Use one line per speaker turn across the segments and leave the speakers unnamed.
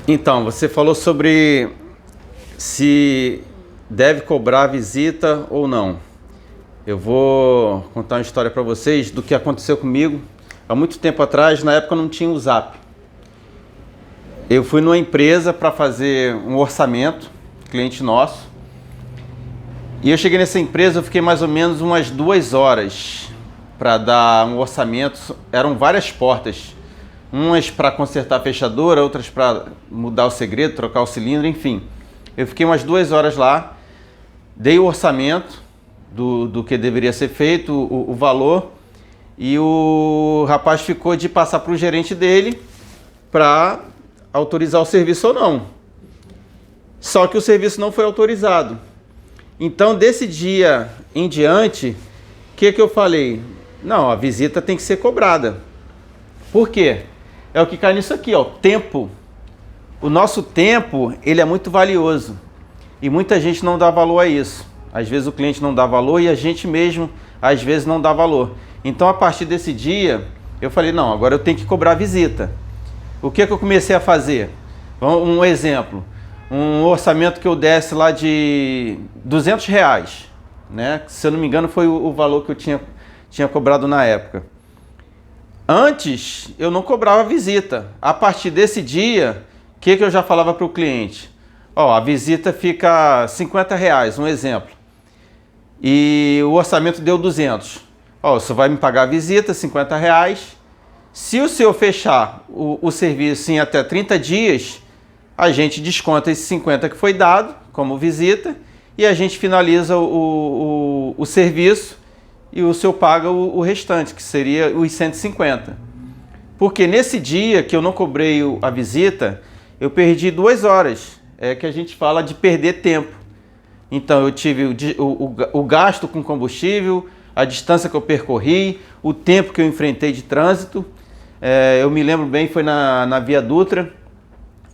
Então, você falou sobre se deve cobrar a visita ou não. Eu vou contar uma história para vocês do que aconteceu comigo há muito tempo atrás. Na época não tinha o Zap. Eu fui numa empresa para fazer um orçamento, cliente nosso. E eu cheguei nessa empresa, eu fiquei mais ou menos umas 2 horas para dar um orçamento. Eram várias portas. Umas para consertar a fechadura, outras para mudar o segredo, trocar o cilindro, enfim. Eu fiquei umas 2 horas lá, dei o orçamento do que deveria ser feito, o valor, e o rapaz ficou de passar para o gerente dele para autorizar o serviço ou não. Só que o serviço não foi autorizado. Então, desse dia em diante, o que eu falei? Não, a visita tem que ser cobrada. Por quê? É o que cai nisso aqui, ó, tempo. O nosso tempo, ele é muito valioso. E muita gente não dá valor a isso. Às vezes o cliente não dá valor e a gente mesmo, às vezes, não dá valor. Então, a partir desse dia, eu falei, não, agora eu tenho que cobrar a visita. O que eu comecei a fazer? Um exemplo. Um orçamento que eu desse lá de R$ 200, né? Se eu não me engano, foi o valor que eu tinha cobrado na época. Antes, eu não cobrava visita. A partir desse dia, o que eu já falava para o cliente? Ó, a visita fica R$ 50, um exemplo. E o orçamento deu 200. Ó, você vai me pagar a visita, R$ 50. Se o senhor fechar o serviço em até 30 dias, a gente desconta esse 50 que foi dado como visita e a gente finaliza o serviço e o senhor paga o restante, que seria os 150. Porque nesse dia que eu não cobrei a visita, eu perdi 2 horas. É que a gente fala de perder tempo. Então eu tive o gasto com combustível, a distância que eu percorri, o tempo que eu enfrentei de trânsito. Eu me lembro bem, foi na Via Dutra.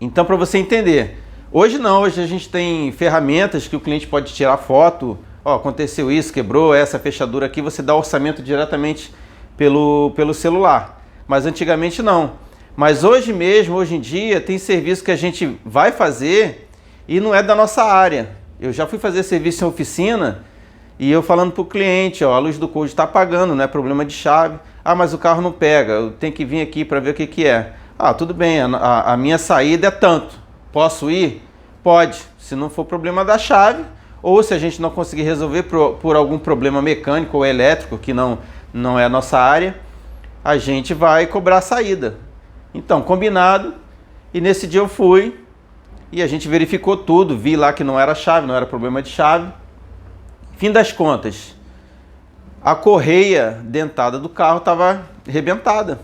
Então, para você entender, hoje não, hoje a gente tem ferramentas que o cliente pode tirar foto. Ó, aconteceu isso, quebrou essa fechadura aqui, você dá orçamento diretamente pelo celular. Mas antigamente não. Mas hoje mesmo, hoje em dia, tem serviço que a gente vai fazer e não é da nossa área. Eu já fui fazer serviço em oficina e eu falando para o cliente, ó, a luz do code está apagando, não é problema de chave. Ah, mas o carro não pega, eu tenho que vir aqui para ver o que é. Ah, tudo bem, a minha saída é tanto. Posso ir? Pode, se não for problema da chave, ou se a gente não conseguir resolver por algum problema mecânico ou elétrico, que não é a nossa área, a gente vai cobrar a saída. Então, combinado, e nesse dia eu fui, e a gente verificou tudo, vi lá que não era chave, não era problema de chave. Fim das contas, a correia dentada do carro estava arrebentada.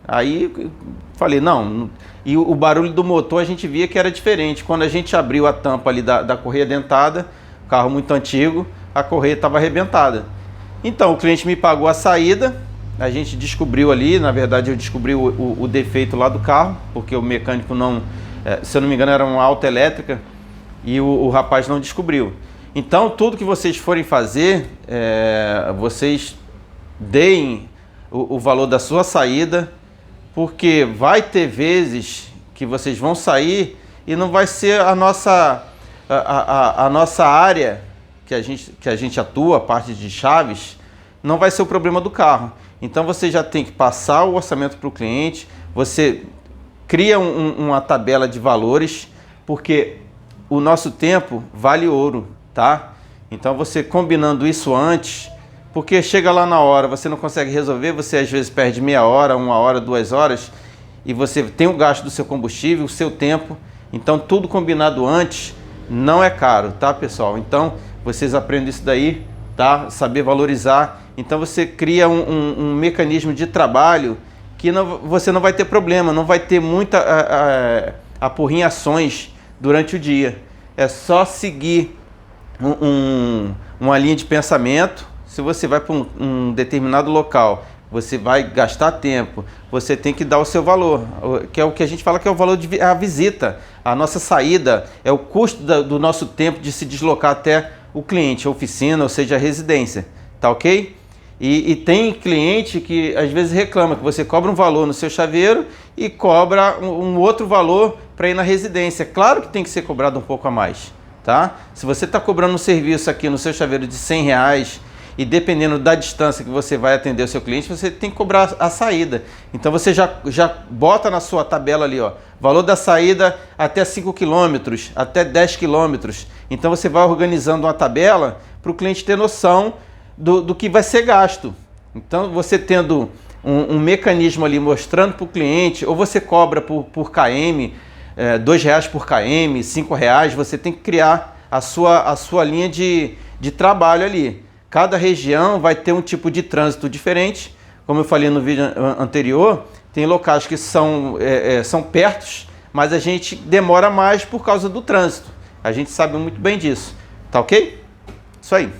Aí falei, não, e o barulho do motor a gente via que era diferente. Quando a gente abriu a tampa ali da correia dentada, carro muito antigo, a correia estava arrebentada. Então o cliente me pagou a saída, a gente descobriu ali, na verdade eu descobri o defeito lá do carro, porque o mecânico não, se eu não me engano era uma autoelétrica, e o rapaz não descobriu. Então tudo que vocês forem fazer, vocês deem o valor da sua saída, porque vai ter vezes que vocês vão sair e não vai ser a nossa área que a gente atua, a parte de chaves, não vai ser o problema do carro. Então você já tem que passar o orçamento para o cliente, você cria uma tabela de valores, porque o nosso tempo vale ouro, tá? Então você combinando isso antes, porque chega lá na hora, você não consegue resolver, você às vezes perde meia hora, 1 hora, 2 horas, e você tem o gasto do seu combustível, o seu tempo. Então tudo combinado antes não é caro, tá, pessoal? Então vocês aprendem isso daí, tá? Saber valorizar. Então você cria um mecanismo de trabalho que você não vai ter problema, não vai ter muita apurrinhações durante o dia. É só seguir uma linha de pensamento. Se você vai para um determinado local, você vai gastar tempo, você tem que dar o seu valor, que é o que a gente fala que é o valor a visita, a nossa saída, é o custo do nosso tempo de se deslocar até o cliente, a oficina, ou seja, a residência, tá ok? E tem cliente que às vezes reclama que você cobra um valor no seu chaveiro e cobra um outro valor para ir na residência. Claro que tem que ser cobrado um pouco a mais, tá? Se você está cobrando um serviço aqui no seu chaveiro de R$100 e dependendo da distância que você vai atender o seu cliente, você tem que cobrar a saída. Então você já bota na sua tabela ali, ó, valor da saída até 5 km, até 10 km. Então você vai organizando uma tabela para o cliente ter noção do que vai ser gasto. Então você tendo um mecanismo ali mostrando para o cliente, ou você cobra por km, R$2 por km, R$5, você tem que criar a sua linha de trabalho ali. Cada região vai ter um tipo de trânsito diferente. Como eu falei no vídeo anterior, tem locais que são pertos, mas a gente demora mais por causa do trânsito. A gente sabe muito bem disso. Tá ok? Isso aí.